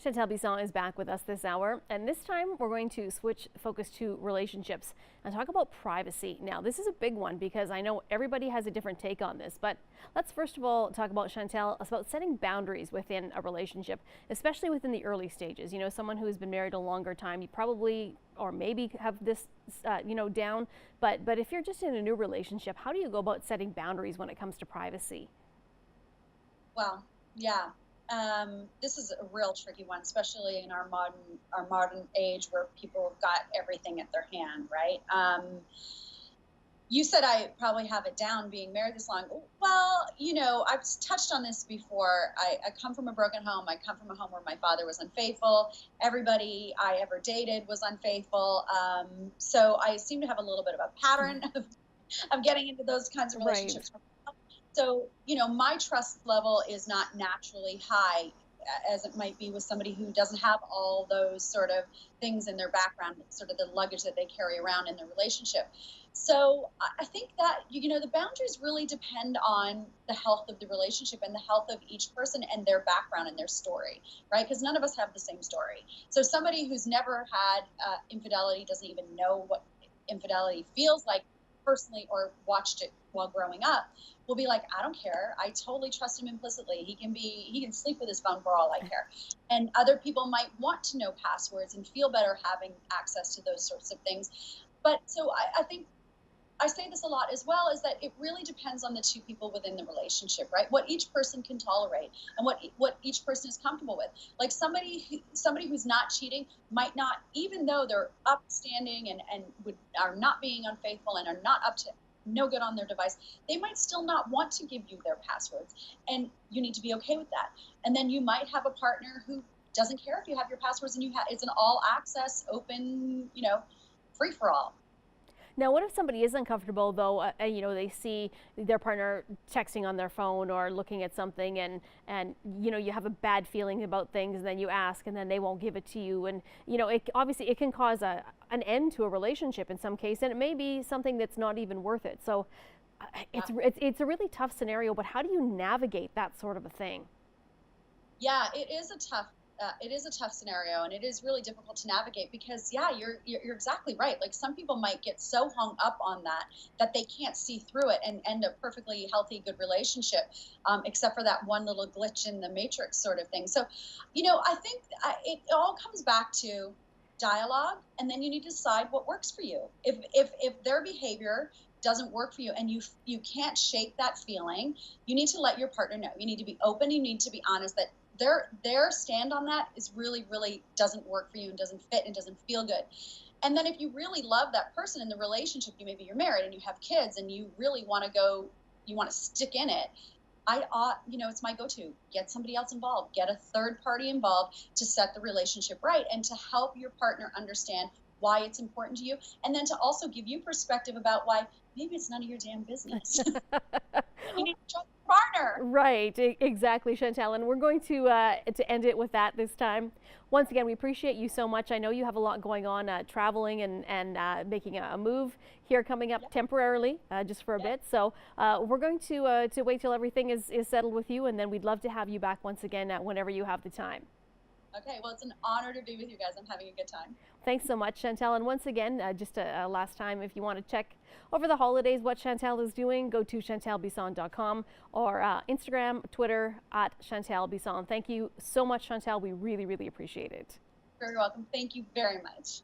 Chantelle Bisson is back with us this hour, and this time we're going to switch focus to relationships and talk about privacy. Now, this is a big one because I know everybody has a different take on this, but let's first of all talk about, Chantelle, about setting boundaries within a relationship, especially within the early stages. You know, someone who has been married a longer time, you probably or maybe have this, down, but if you're just in a new relationship, how do you go about setting boundaries when it comes to privacy? Well, yeah. This is a real tricky one, especially in our modern age where people have got everything at their hand, right? You said I probably have it down being married this long. Well, I've touched on this before. I come from a broken home. I come from a home where my father was unfaithful. Everybody I ever dated was unfaithful. So I seem to have a little bit of a pattern of getting into those kinds of Right. relationships. So, my trust level is not naturally high as it might be with somebody who doesn't have all those sort of things in their background, sort of the luggage that they carry around in their relationship. So I think that, the boundaries really depend on the health of the relationship and the health of each person and their background and their story, right? Because none of us have the same story. So somebody who's never had infidelity doesn't even know what infidelity feels like personally or watched it while growing up will be like, I don't care. I totally trust him implicitly. He can sleep with his phone for all I care. And other people might want to know passwords and feel better having access to those sorts of things. But so I think I say this a lot as well, is that it really depends on the two people within the relationship, right? What each person can tolerate and what each person is comfortable with. Like somebody who's not cheating might not, even though they're upstanding and are not being unfaithful and are not up to no good on their device, they might still not want to give you their passwords. And you need to be okay with that. And then you might have a partner who doesn't care if you have your passwords and it's an all access, open, free for all. Now, what if somebody is uncomfortable, though, they see their partner texting on their phone or looking at something and you have a bad feeling about things, and then you ask and then they won't give it to you. And, obviously it can cause an end to a relationship in some case, and it may be something that's not even worth it. So it's a really tough scenario, but how do you navigate that sort of a thing? Yeah, it is a tough scenario, and it is really difficult to navigate because, yeah, you're exactly right. Like some people might get so hung up on that they can't see through it and end a perfectly healthy, good relationship, except for that one little glitch in the matrix sort of thing. So, I think it all comes back to dialogue, and then you need to decide what works for you. If their behavior doesn't work for you and you can't shake that feeling, you need to let your partner know. You need to be open. You need to be honest that their stand on that is really doesn't work for you and doesn't fit and doesn't feel good. And then if you really love that person in the relationship, maybe you're married and you have kids and you really want to stick in it, it's my go-to. Get somebody else involved, get a third party involved to set the relationship right and to help your partner understand why it's important to you, and then to also give you perspective about why maybe it's none of your damn business. You need to trust your partner. Right, exactly, Chantelle. And we're going to end it with that this time. Once again, we appreciate you so much. I know you have a lot going on, traveling and making a move here coming up temporarily, just for a bit. So we're going to wait till everything is settled with you, and then we'd love to have you back once again whenever you have the time. Okay, well, it's an honor to be with you guys. I'm having a good time. Thanks so much, Chantelle. And once again, just a last time, if you want to check over the holidays what Chantelle is doing, go to chantellebisson.com or Instagram, Twitter at Chantelle Bisson. Thank you so much, Chantelle. We really, really appreciate it. Very welcome. Thank you very much.